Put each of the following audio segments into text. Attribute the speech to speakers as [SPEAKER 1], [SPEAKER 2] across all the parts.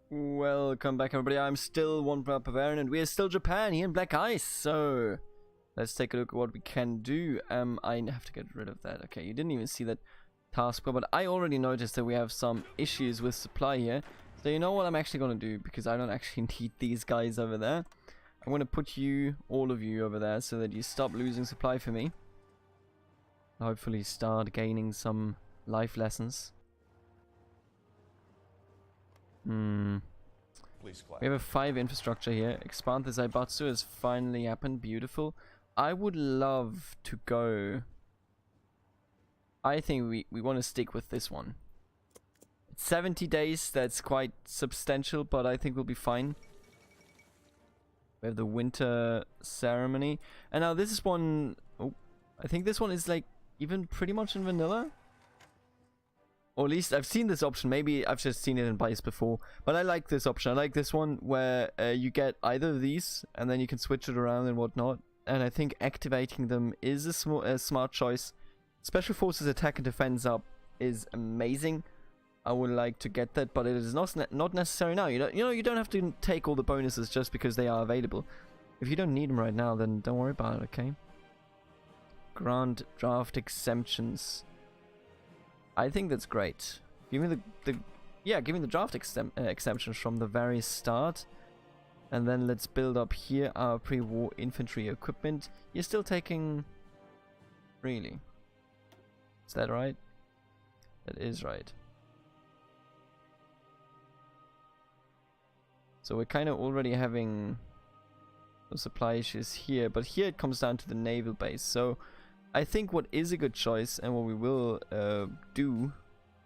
[SPEAKER 1] Welcome back, everybody. I'm still one Bavarian, and we are still Japan here in Black Ice. So let's take a look at what we can do. I have to get rid of that. Okay, you didn't even see that taskbar, but I already noticed that we have some issues with supply here. So you know what I'm actually going to do, because I don't actually need these guys over there. I'm going to put you, all of you, over there so that you stop losing supply for me. Hopefully start gaining some life lessons. We have a 5 infrastructure here. Expand the Zaibatsu has finally happened. Beautiful. I would love to go. I think we want to stick with this one. It's 70 days. That's quite substantial, but I think we'll be fine. We have the winter ceremony. And now this is one. Oh, I think this one is like even pretty much in vanilla. Or at least I've seen this option. Maybe I've just seen it in Bice before. But I like this option. I like this one where you get either of these and then you can switch it around and whatnot. And I think activating them is a smart choice. Special Forces attack and defense up is amazing. I would like to get that, but it is not necessary now. You don't have to take all the bonuses just because they are available. If you don't need them right now, then don't worry about it, okay? Grant draft exemptions. I think that's great. Give me give me the draft exemptions from the very start. And then let's build up here our pre-war infantry equipment. You're still taking... Really? Is that right? That is right. So we're kind of already having some supply issues here. But here it comes down to the naval base. So I think what is a good choice, and what we will do,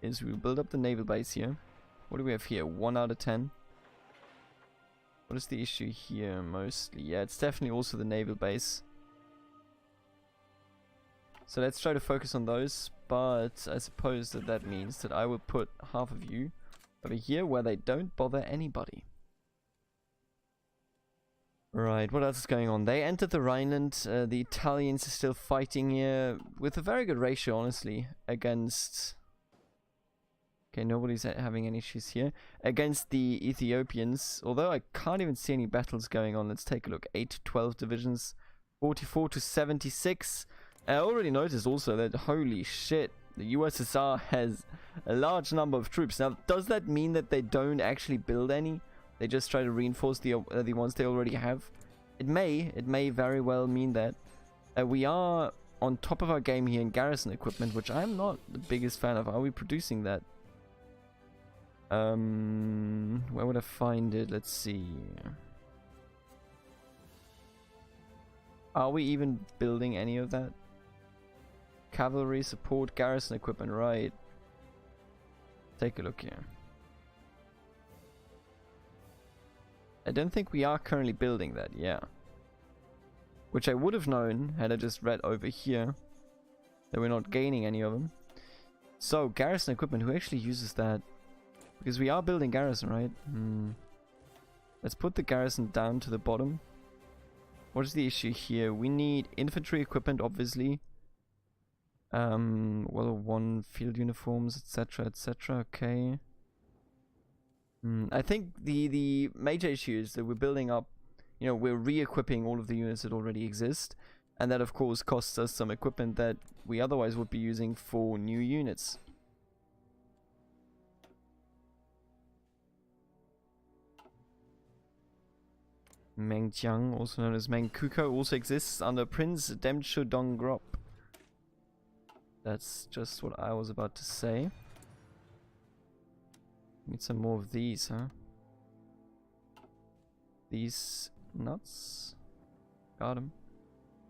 [SPEAKER 1] is we'll build up the naval base here. What do we have here? 1 out of 10. What is the issue here mostly? Yeah, it's definitely also the naval base. So let's try to focus on those, but I suppose that means that I will put half of you over here where they don't bother anybody. Right, what else is going on? They entered the Rhineland. The Italians are still fighting here with a very good ratio, honestly, against... Okay, nobody's having any issues here. Against the Ethiopians, although I can't even see any battles going on. Let's take a look. 8 to 12 divisions, 44 to 76. I already noticed also that, holy shit, the USSR has a large number of troops. Now, does that mean that they don't actually build any? They just try to reinforce the ones they already have. It may very well mean that. We are on top of our game here in garrison equipment, which I'm not the biggest fan of. Are we producing that? Where would I find it? Let's see. Are we even building any of that? Cavalry support garrison equipment, right? Take a look here. I don't think we are currently building that, yeah. Which I would have known had I just read over here that we're not gaining any of them. So, garrison equipment, who actually uses that? Because we are building garrison, right? Let's put the garrison down to the bottom. What is the issue here? We need infantry equipment, obviously. Well, 1 field uniforms, etc, etc, okay. I think the major issue is that we're building up, we're re-equipping all of the units that already exist, and that of course costs us some equipment that we otherwise would be using for new units. Mengjiang, also known as Mengkuko, also exists under Prince Demcho Dongrop. That's just what I was about to say. Need some more of these, huh? These nuts. Got him.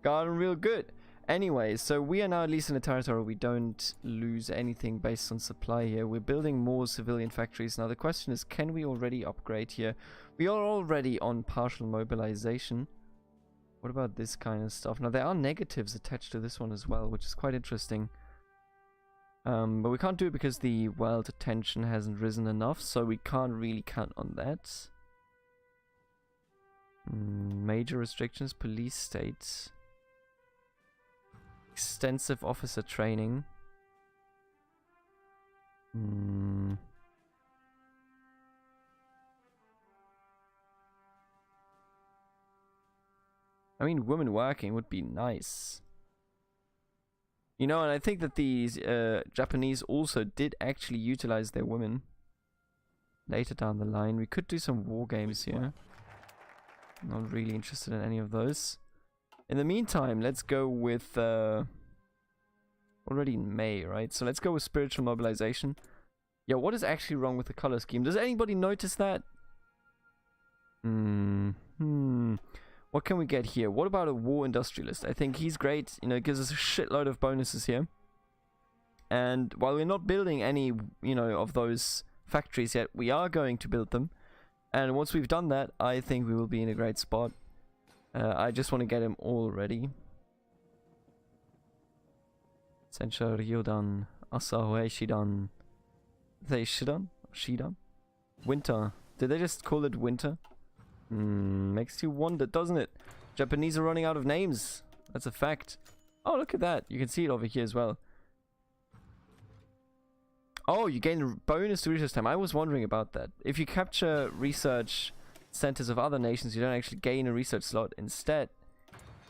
[SPEAKER 1] Got him real good. Anyway, so we are now at least in a territory we don't lose anything based on supply here. We're building more civilian factories. Now the question is, can we already upgrade here? We are already on partial mobilization. What about this kind of stuff? Now there are negatives attached to this one as well, which is quite interesting. But we can't do it because the world attention hasn't risen enough, so we can't really count on that. Major restrictions, police state. Extensive officer training. I mean, women working would be nice. You know, and I think that these Japanese also did actually utilize their women later down the line. We could do some war games here. Not really interested in any of those. In the meantime, let's go with already in May, right? So let's go with spiritual mobilization. Yeah, what is actually wrong with the color scheme? Does anybody notice that? What can we get here? What about a war industrialist? I think he's great. You know, it gives us a shitload of bonuses here. And while we're not building any, you know, of those factories yet, we are going to build them. And once we've done that, I think we will be in a great spot. I just want to get him all ready. Sencha Ryodan, Asahoe Shidan. They Shidan? Shidan? Winter. Did they just call it winter? Makes you wonder, doesn't it? Japanese are running out of names. That's a fact. Oh, look at that. You can see it over here as well. Oh, you gain a bonus to research time. I was wondering about that. If you capture research centers of other nations, you don't actually gain a research slot. Instead,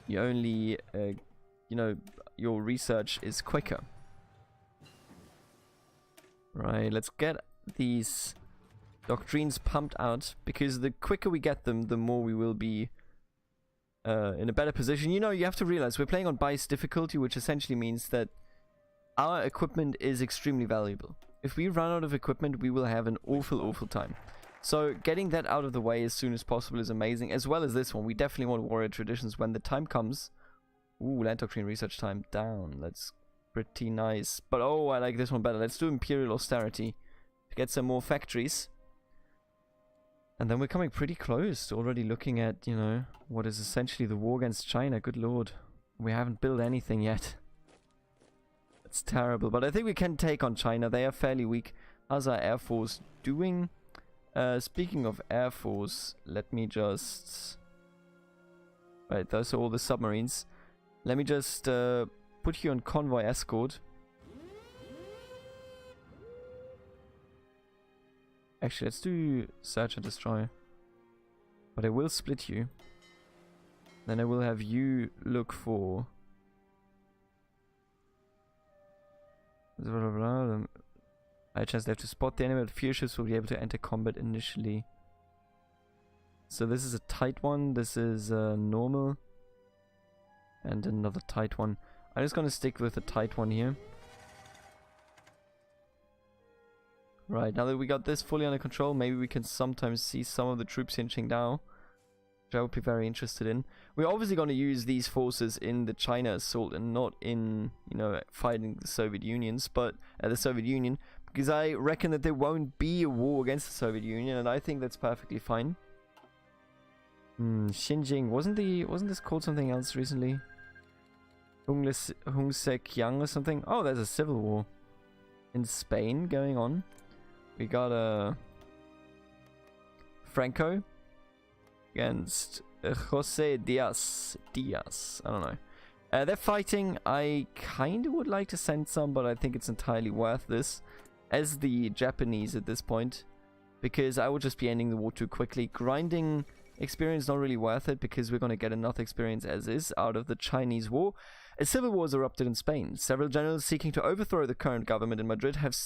[SPEAKER 1] you only, you know, your research is quicker. Right, let's get these doctrines pumped out, because the quicker we get them, the more we will be in a better position. You know, you have to realize we're playing on biased difficulty, which essentially means that our equipment is extremely valuable. If we run out of equipment, we will have an awful time. So getting that out of the way as soon as possible is amazing, as well as this one. We definitely want warrior traditions when the time comes. Ooh, land doctrine research time down. That's pretty nice. But oh, I like this one better. Let's do imperial austerity to get some more factories. And then we're coming pretty close to already looking at, you know, what is essentially the war against China. Good lord. We haven't built anything yet. It's terrible, but I think we can take on China. They are fairly weak. How's our Air Force doing? Speaking of Air Force, let me just... Right, those are all the submarines. Let me just put you on convoy escort. Actually, let's do search and destroy. But I will split you. Then I will have you look for... High chance they have to spot the enemy, but few ships will be able to enter combat initially. So this is a tight one, this is normal. And another tight one. I'm just gonna stick with the tight one here. Right, now that we got this fully under control, maybe we can sometimes see some of the troops in Qingdao, which I would be very interested in. We're obviously going to use these forces in the China assault and not in, you know, fighting the Soviet Union, because I reckon that there won't be a war against the Soviet Union, and I think that's perfectly fine. Xinjiang, wasn't this called something else recently? Hongsekiang or something? Oh, there's a civil war in Spain going on. We got a Franco against Jose Diaz. I don't know. They're fighting. I kind of would like to send some, but I think it's entirely worth this as the Japanese at this point, because I would just be ending the war too quickly. Grinding experience not really worth it, because we're going to get enough experience as is out of the Chinese war. A civil war has erupted in Spain. Several generals seeking to overthrow the current government in Madrid have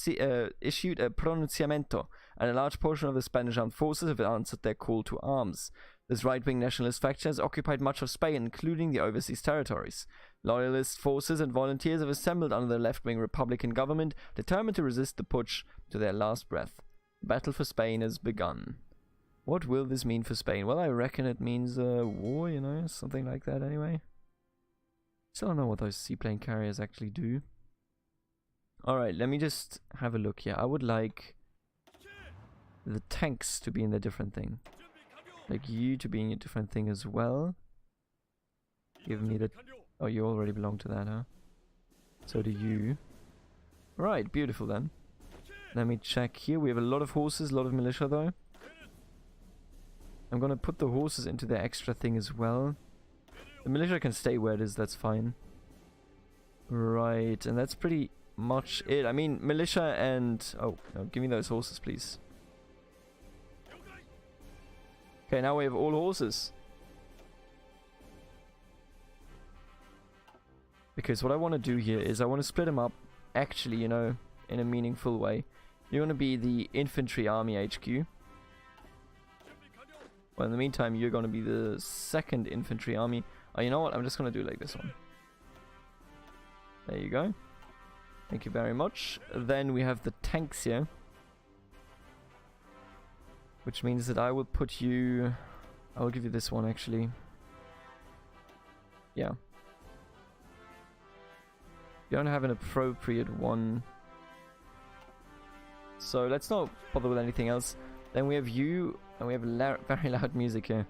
[SPEAKER 1] issued a pronunciamiento, and a large portion of the Spanish armed forces have answered their call to arms. This right-wing nationalist faction has occupied much of Spain, including the overseas territories. Loyalist forces and volunteers have assembled under the left-wing Republican government, determined to resist the putsch to their last breath. The battle for Spain has begun. What will this mean for Spain? Well, I reckon it means war, you know, something like that anyway. Still don't know what those seaplane carriers actually do. Alright, let me just have a look here. I would like the tanks to be in a different thing. Like you to be in a different thing as well. Give me the... Oh, you already belong to that, huh? So do you. Right, beautiful then. Let me check here. We have a lot of horses, a lot of militia though. I'm gonna put the horses into the extra thing as well. The militia can stay where it is, that's fine. Right, and that's pretty much it. I mean, militia and... Oh, no, give me those horses, please. Okay, now we have all horses. Because what I want to do here is I want to split them up, actually, you know, in a meaningful way. You're going to be the infantry army HQ. Well, in the meantime, you're going to be the 2nd infantry army. Oh, you know what? I'm just going to do like this one. There you go. Thank you very much. Then we have the tanks here. Which means that I will put you... I will give you this one, actually. Yeah. You don't have an appropriate one. So let's not bother with anything else. Then we have you, and we have very loud music here.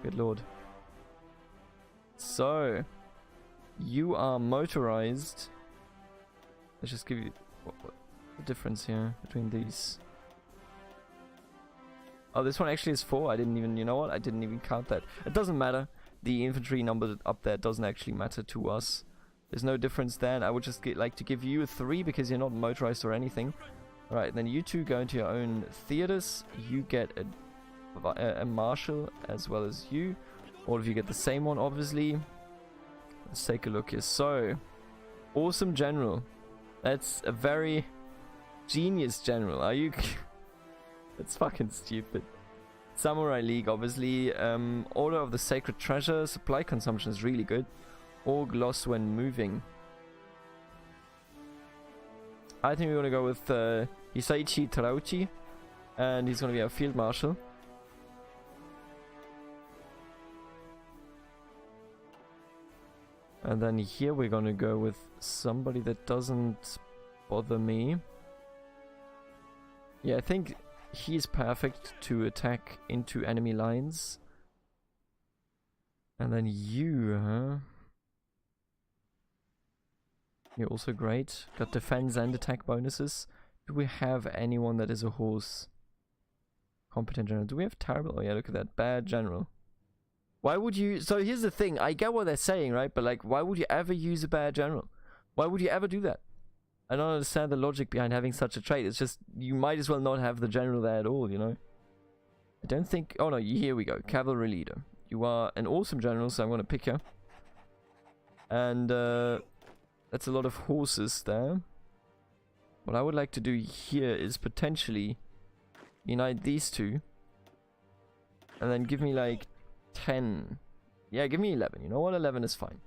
[SPEAKER 1] Good lord. So, you are motorized. Let's just give you what the difference here between these. Oh, this one actually is 4. I didn't even, you know what? I didn't even count that. It doesn't matter. The infantry number up there doesn't actually matter to us. There's no difference there. And I would just like to give you a 3 because you're not motorized or anything. Alright, then you two go into your own theaters. You get a marshal as well as you. All of you get the same one, obviously. Let's take a look here. So, awesome general. That's a very genius general. Are you... That's fucking stupid. Samurai League, obviously. Order of the Sacred Treasure. Supply consumption is really good. Org loss when moving. I think we're going to go with Hisaichi Terauchi. And he's going to be our field marshal. And then here we're going to go with somebody that doesn't bother me. Yeah, I think he's perfect to attack into enemy lines. And then you, huh? You're also great. Got defense and attack bonuses. Do we have anyone that is a horse? Competent general. Do we have terrible? Oh yeah, look at that. Bad general. Why would you... So here's the thing. I get what they're saying, right? But like, why would you ever use a bad general? Why would you ever do that? I don't understand the logic behind having such a trait. It's just, you might as well not have the general there at all, you know? I don't think... Oh no, here we go. Cavalry leader. You are an awesome general, so I'm going to pick you. And that's a lot of horses there. What I would like to do here is potentially unite these two. And then give me like 10. Yeah, give me 11. You know what? 11 is fine.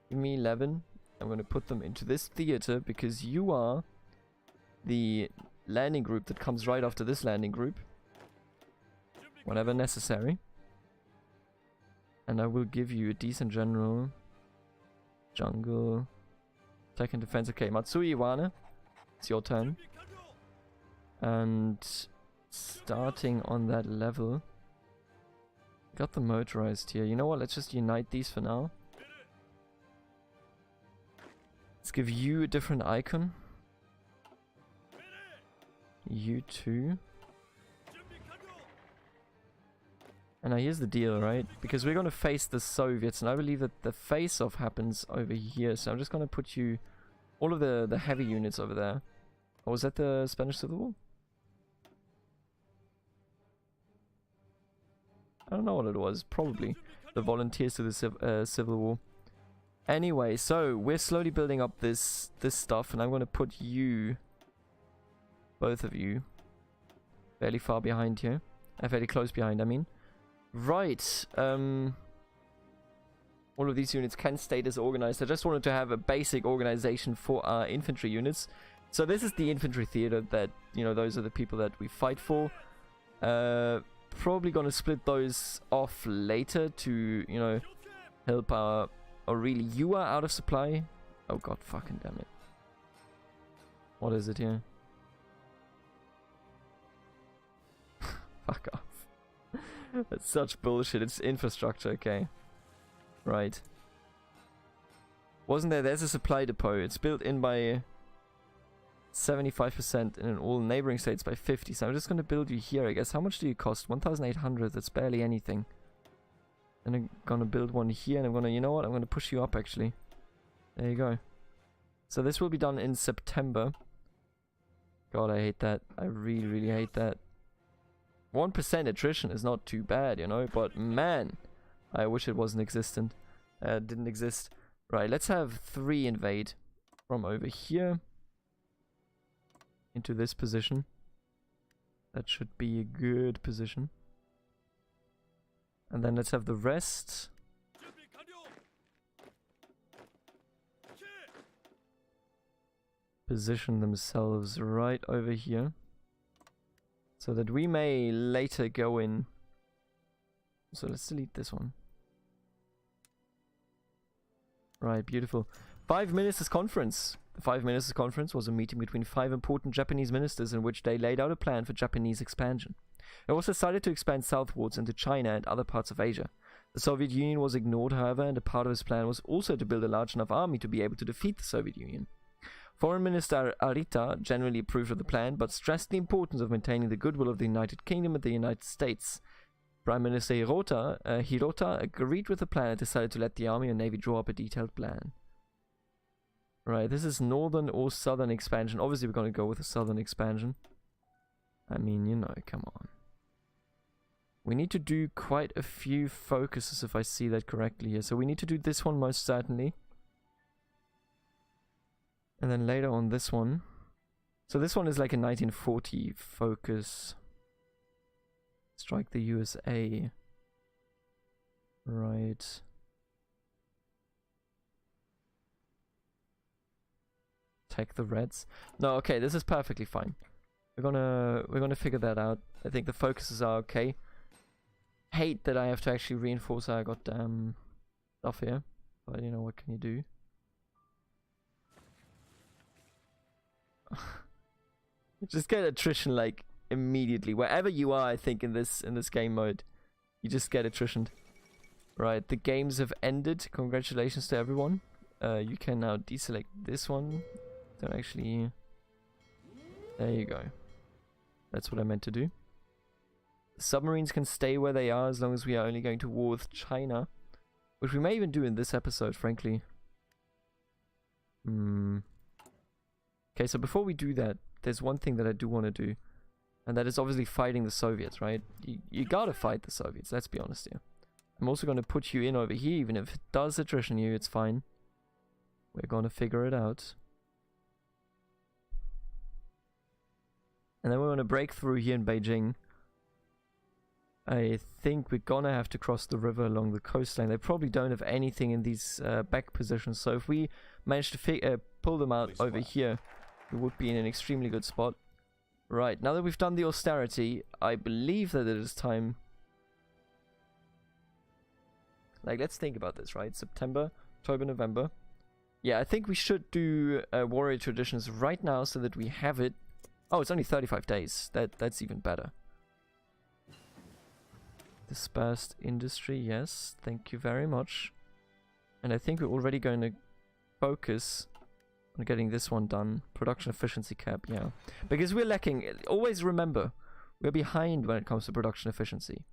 [SPEAKER 1] Give me 11. I'm going to put them into this theater because you are the landing group that comes right after this landing group. Whenever necessary. And I will give you a decent general. Jungle. Attack and defense. Okay, Matsui Iwane. It's your turn. And starting on that level. Got the motorized here. You know what? Let's just unite these for now. Let's give you a different icon. You too. And now here's the deal, right? Because we're going to face the Soviets, and I believe that the face-off happens over here. So I'm just going to put you... all of the heavy units over there. Or was that the Spanish Civil War? I don't know what it was. Probably the volunteers to the Civil War. Anyway, so we're slowly building up this stuff, and I'm going to put you, both of you, fairly far behind here. Fairly close behind, I mean. Right. All of these units can stay disorganized. I just wanted to have a basic organization for our infantry units. So this is the infantry theater that, you know, those are the people that we fight for. Probably going to split those off later to, you know, help our... Oh, really? You are out of supply? Oh, god fucking damn it. What is it here? Fuck off. That's such bullshit. It's infrastructure, okay. Right. Wasn't there? There's a supply depot. It's built in by 75% and in all neighboring states by 50. So I'm just going to build you here, I guess. How much do you cost? 1,800. That's barely anything. And I'm gonna build one here, and I'm gonna, you know what? I'm gonna push you up, actually. There you go. So this will be done in September. God, I hate that. I really, really hate that. 1% attrition is not too bad, you know? But man, I wish it wasn't existent. Didn't exist. Right, let's have 3 invade from over here into this position. That should be a good position. And then let's have the rest position themselves right over here, so that we may later go in. So let's delete this one. Right, beautiful. 5 Ministers Conference. The 5 Ministers Conference was a meeting between 5 important Japanese ministers in which they laid out a plan for Japanese expansion. It was decided to expand southwards into China and other parts of Asia. The Soviet Union was ignored, however, and a part of his plan was also to build a large enough army to be able to defeat the Soviet Union. Foreign Minister Arita generally approved of the plan, but stressed the importance of maintaining the goodwill of the United Kingdom and the United States. Prime Minister Hirota agreed with the plan and decided to let the army and navy draw up a detailed plan. Right, this is northern or southern expansion. Obviously, we're going to go with a southern expansion. I mean, you know, come on. We need to do quite a few focuses, if I see that correctly here. So we need to do this one most certainly. And then later on this one. So this one is like a 1940 focus. Strike the USA. Right. Attack the Reds. No, okay, this is perfectly fine. We're gonna figure that out. I think the focuses are okay. Hate that I have to actually reinforce our goddamn stuff here. But you know, what can you do? Just get attrition like immediately. Wherever you are, I think in this game mode, you just get attritioned. Right, the games have ended. Congratulations to everyone. You can now deselect this one. Don't actually. There you go. That's what I meant to do. The submarines can stay where they are as long as we are only going to war with China, which we may even do in this episode, frankly. Okay, so before we do that, there's one thing that I do want to do, and that is obviously fighting the Soviets, right? You gotta fight the Soviets, let's be honest here. I'm also going to put you in over here, even if it does attrition you, it's fine. We're gonna figure it out. And then we're gonna break through here in Beijing. I think we're gonna have to cross the river along the coastline. They probably don't have anything in these back positions, so if we manage to pull them out over here, we would be in an extremely good spot. Right, now that we've done the austerity, I believe that it is time. Like, let's think about this, right? September, October, November. Yeah, I think we should do warrior traditions right now so that we have it. Oh, it's only 35 days. That's even better. Dispersed industry, yes. Thank you very much. And I think we're already going to focus on getting this one done. Production efficiency cap, yeah. Because we're lacking. Always remember, we're behind when it comes to production efficiency.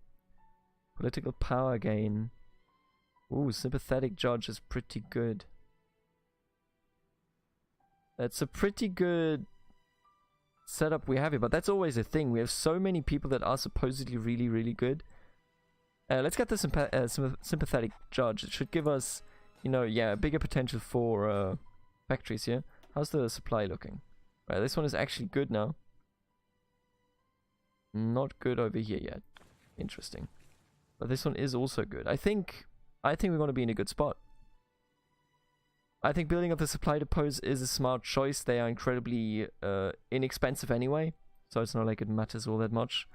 [SPEAKER 1] Political power gain. Ooh, sympathetic judge is pretty good. That's a pretty good setup we have here, but that's always a thing. We have so many people that are supposedly really, really good. Let's get the sympathetic judge. It should give us, you know, yeah, bigger potential for factories here. How's the supply looking? Right, this one is actually good now. Not good over here yet. Interesting. But this one is also good. I think we're going to be in a good spot. I think building up the supply depots is a smart choice. They are incredibly inexpensive anyway, so it's not like it matters all that much.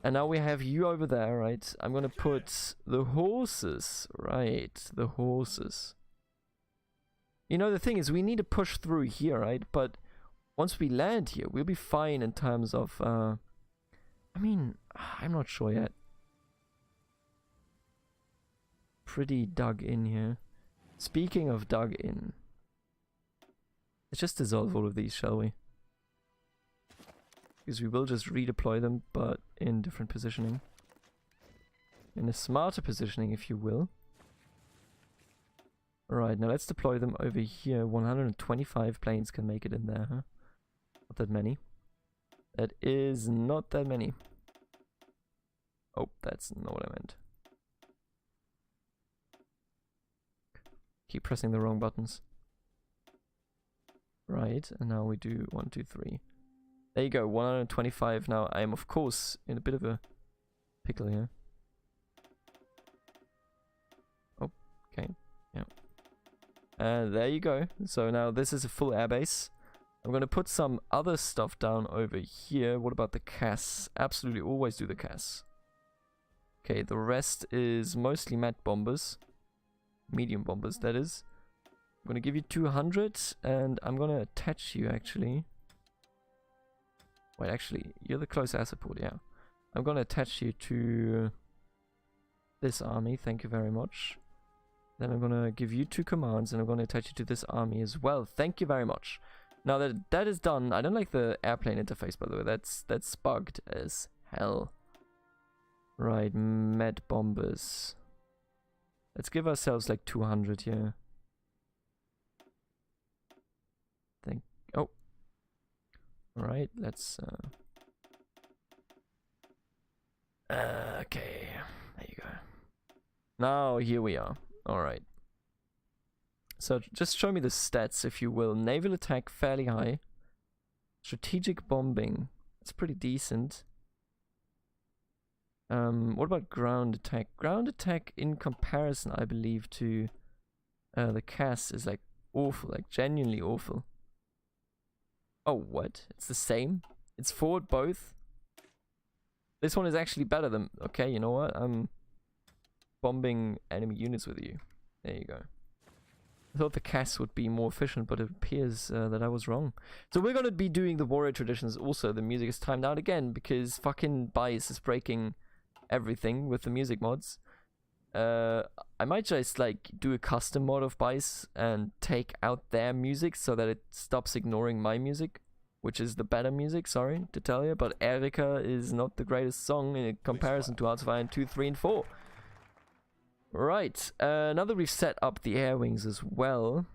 [SPEAKER 1] And now we have you over there, right? I'm gonna put the horses, right? The horses. You know, the thing is, we need to push through here, right? But once we land here, we'll be fine in terms of, I mean, I'm not sure yet. Pretty dug in here. Speaking of dug in, let's just dissolve all of these, shall we? Because we will just redeploy them, but in different positioning. In a smarter positioning, if you will. Alright, now let's deploy them over here. 125 planes can make it in there, huh? Not that many. That is not that many. Oh, that's not what I meant. Keep pressing the wrong buttons. Right, and now we do 1, 2, 3. There you go, 125. Now I am of course in a bit of a pickle here. Oh, okay, yeah. And there you go. So now this is a full airbase. I'm gonna put some other stuff down over here. What about the CAS? Absolutely always do the CAS. Okay, the rest is mostly mat bombers. Medium bombers, that is. I'm gonna give you 200, and I'm gonna attach you, actually. Wait, actually, you're the close air support, yeah. I'm gonna attach you to this army, thank you very much. Then I'm gonna give you 2 commands, and I'm gonna attach you to this army as well. Thank you very much. Now that that is done, I don't like the airplane interface, by the way. That's bugged as hell. Right, med bombers. Let's give ourselves like 200 here. Oh. Alright, let's okay. There you go. Now here we are. Alright. So just show me the stats, if you will. Naval attack, fairly high. Strategic bombing. It's pretty decent. What about ground attack? Ground attack in comparison, I believe, to the CAS is like awful, like genuinely awful. Oh, what? It's the same? It's forward both? This one is actually better than... Okay, you know what? I'm bombing enemy units with you. There you go. I thought the CAS would be more efficient, but it appears that I was wrong. So we're going to be doing the warrior traditions also. The music is timed out again because fucking Bias is breaking everything with the music mods. I might just like do a custom mod of Bias and take out their music so that it stops ignoring my music, which is the better music, sorry to tell you, but Erika is not the greatest song in comparison to Hearts of Iron 2, 3, and 4. Right, now that we've set up the air wings as well,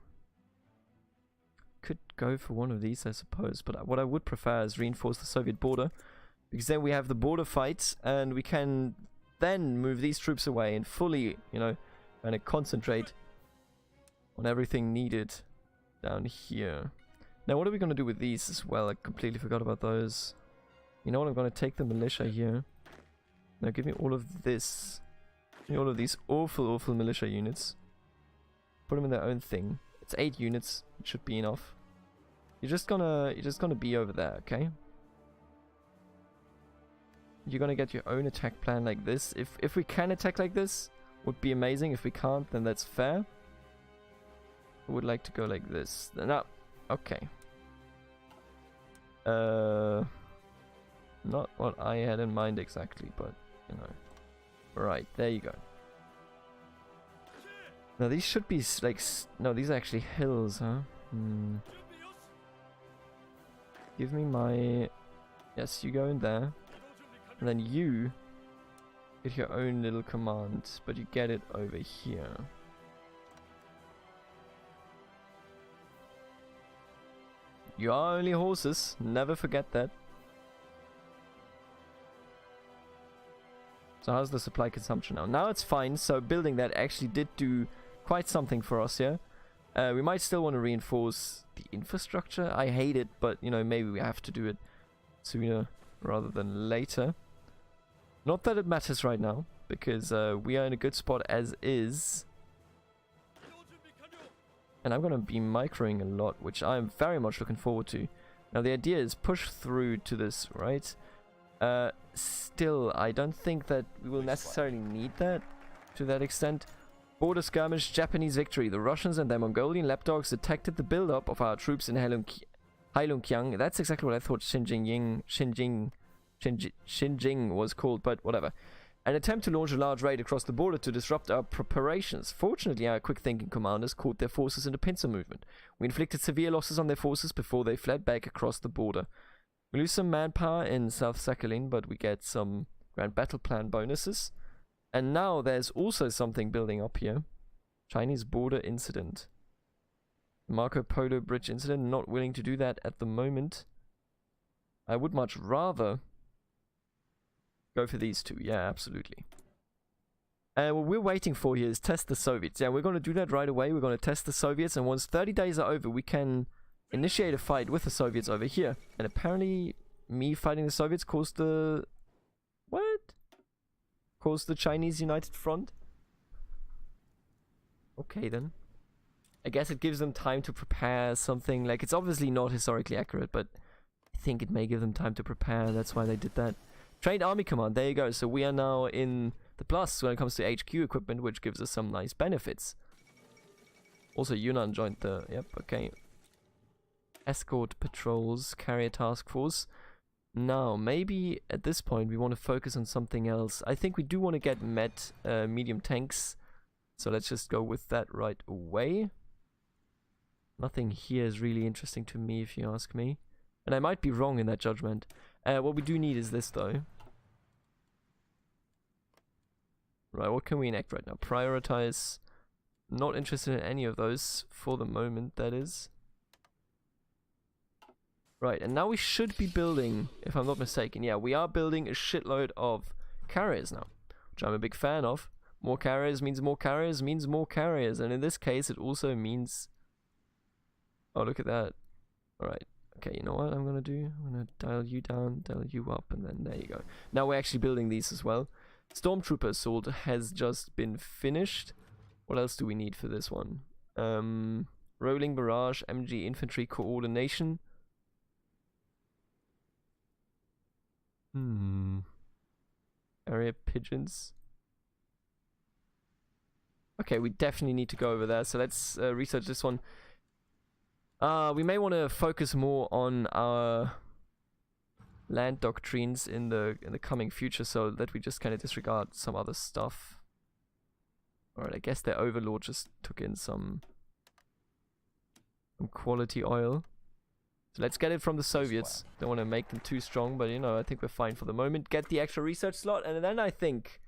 [SPEAKER 1] could go for one of these, I suppose, but what I would prefer is reinforce the Soviet border, because then we have the border fight, and we can then move these troops away and fully, you know, kind of concentrate on everything needed down here. Now, what are we going to do with these as well? I completely forgot about those. You know what? I'm going to take the militia here. Now, give me all of this. Give me all of these awful militia units. Put them in their own thing. It's 8 units. It should be enough. You're just gonna be over there, okay? You're gonna get your own attack plan like this. If we can attack like this, would be amazing. If we can't, then that's fair. I would like to go like this. No, okay. Not what I had in mind exactly, but you know. Right, there you go. Now these should be like no, these are actually hills, huh? Give me my... Yes, you go in there. And then you get your own little command, but you get it over here. You are only horses, never forget that. So how's the supply consumption now? Now it's fine, so building that actually did do quite something for us here. We might still want to reinforce the infrastructure. I hate it, but you know, maybe we have to do it sooner rather than later. Not that it matters right now, because we are in a good spot as is. And I'm going to be microing a lot, which I'm very much looking forward to. Now the idea is push through to this, right? Still, I don't think that we will necessarily need that to that extent. Border skirmish, Japanese victory. The Russians and their Mongolian lapdogs detected the build-up of our troops in Heilongjiang. That's exactly what I thought Xinjiang was called, but whatever. An attempt to launch a large raid across the border to disrupt our preparations. Fortunately, our quick-thinking commanders caught their forces in a pincer movement. We inflicted severe losses on their forces before they fled back across the border. We lose some manpower in South Sakhalin, but we get some Grand Battle Plan bonuses. And now there's also something building up here. Chinese border incident. Marco Polo Bridge incident. Not willing to do that at the moment. I would much rather go for these two. Yeah, absolutely. What we're waiting for here is test the Soviets. Yeah, we're going to do that right away. We're going to test the Soviets, and once 30 days are over, we can initiate a fight with the Soviets over here. And apparently, me fighting the Soviets caused the... What? Caused the Chinese United Front? Okay, then. I guess it gives them time to prepare something. Like, it's obviously not historically accurate, but I think it may give them time to prepare. That's why they did that. Trained Army Command. There you go. So we are now in the plus when it comes to HQ equipment, which gives us some nice benefits. Also, Yunnan joined the... Yep, okay. Escort patrols, carrier task force. Now, maybe at this point we want to focus on something else. I think we do want to get medium tanks. So let's just go with that right away. Nothing here is really interesting to me, if you ask me. And I might be wrong in that judgment. What we do need is this, though. Right, what can we enact right now? Prioritize. Not interested in any of those for the moment, that is. Right, and now we should be building, if I'm not mistaken, yeah, we are building a shitload of carriers now, which I'm a big fan of. More carriers means more carriers means more carriers, and in this case it also means... Oh, look at that. Alright, okay, you know what I'm gonna do? I'm gonna dial you down, dial you up, and then there you go. Now we're actually building these as well. Stormtrooper Assault has just been finished. What else do we need for this one? Rolling Barrage, MG Infantry Coordination. Area Pigeons. Okay, we definitely need to go over there, so let's research this one. We may want to focus more on our land doctrines in the coming future, so that we just kind of disregard some other stuff. Alright, I guess their overlord just took in some quality oil. So let's get it from the Soviets. Don't want to make them too strong, but you know, I think we're fine for the moment. Get the extra research slot, and then I think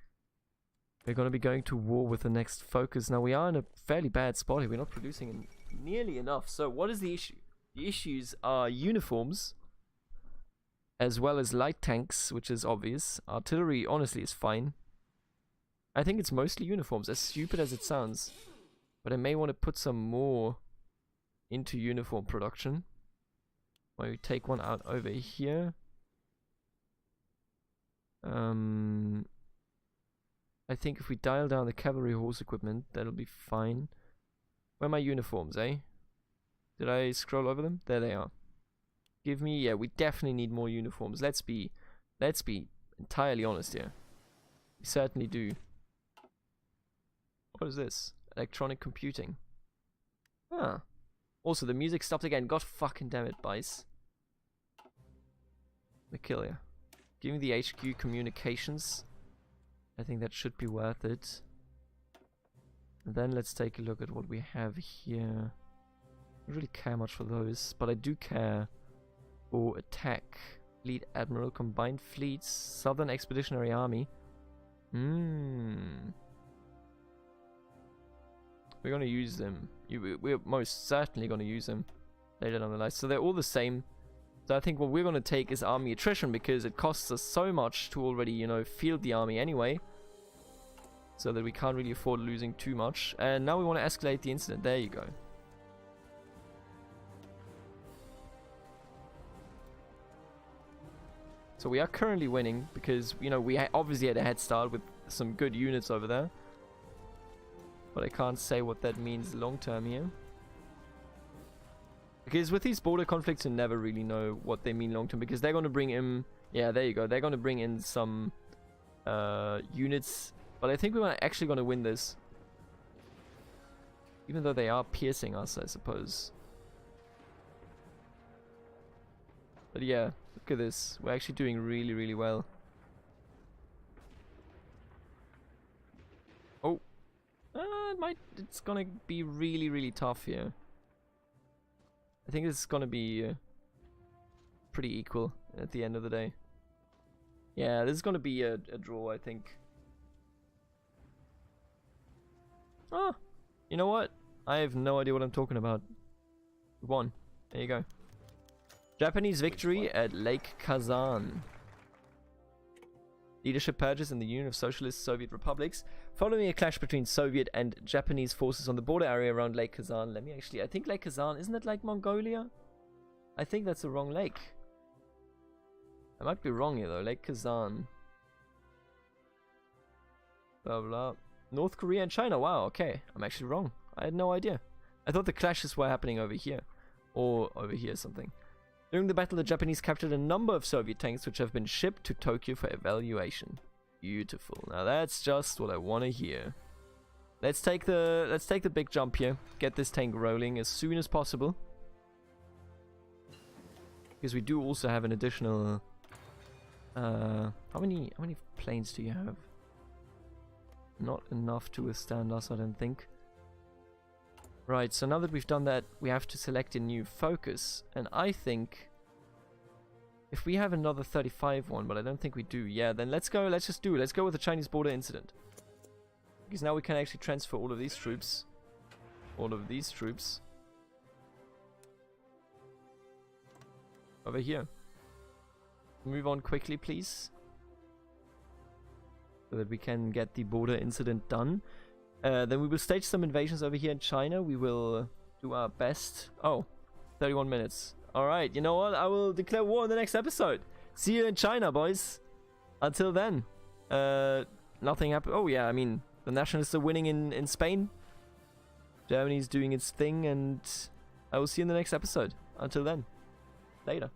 [SPEAKER 1] we're going to be going to war with the next focus. Now, we are in a fairly bad spot here. We're not producing nearly enough. So what is the issue? The issues are uniforms, as well as light tanks, which is obvious. Artillery, honestly, is fine. I think it's mostly uniforms, as stupid as it sounds. But I may want to put some more into uniform production. Why we take one out over here. I think if we dial down the cavalry horse equipment, that'll be fine. Where are my uniforms, eh? Did I scroll over them? There they are. Give me, yeah, we definitely need more uniforms. Let's be entirely honest here. We certainly do. What is this? Electronic computing. Ah. Also, the music stopped again. God fucking damn it, Bice. The kill ya. Give me the HQ communications. I think that should be worth it. And then let's take a look at what we have here. I don't really care much for those, but I do care for attack. Fleet Admiral, Combined Fleets, Southern Expeditionary Army. We're gonna use them. We're most certainly gonna use them later down the line. So they're all the same. So I think what we're gonna take is army attrition, because it costs us so much to already, you know, field the army anyway. So that we can't really afford losing too much. And now we want to escalate the incident. There you go. So we are currently winning because, you know, we obviously had a head start with some good units over there. But I can't say what that means long term here. Because with these border conflicts, you never really know what they mean long term, because they're going to bring in... Yeah, there you go. They're going to bring in some units. But I think we're actually going to win this. Even though they are piercing us, I suppose. But yeah, look at this. We're actually doing really, really well. Oh. It's going to be really, really tough here. I think it's going to be pretty equal at the end of the day. Yeah, this is going to be a draw, I think. Oh, you know what? I have no idea what I'm talking about. We won. There you go. Japanese victory at Lake Kazan. Leadership purges in the Union of Socialist Soviet Republics, following a clash between Soviet and Japanese forces on the border area around Lake Kazan. Let me actually, I think Lake Kazan, isn't that like Mongolia? I think that's the wrong lake. I might be wrong here though. Lake Kazan. Blah blah. North Korea and China. Wow, okay. I'm actually wrong. I had no idea. I thought the clashes were happening over here. Or over here something. During the battle, the Japanese captured a number of Soviet tanks which have been shipped to Tokyo for evaluation. Beautiful. Now that's just what I want to hear. Let's take the big jump here. Get this tank rolling as soon as possible. Because we do also have an additional how many planes do you have? Not enough to withstand us, I don't think. Right, so now that we've done that, we have to select a new focus. And I think if we have another 35 one, but I don't think we do, yeah, then let's go with the Chinese border incident. Because now we can actually transfer all of these troops. Over here. Move on quickly, please. So that we can get the border incident done. Then we will stage some invasions over here in China. We will do our best. Oh, 31 minutes. Alright, you know what? I will declare war in the next episode. See you in China, boys. Until then. Nothing happened. Oh, yeah, I mean, the nationalists are winning in Spain. Germany's doing its thing, and I will see you in the next episode. Until then. Later.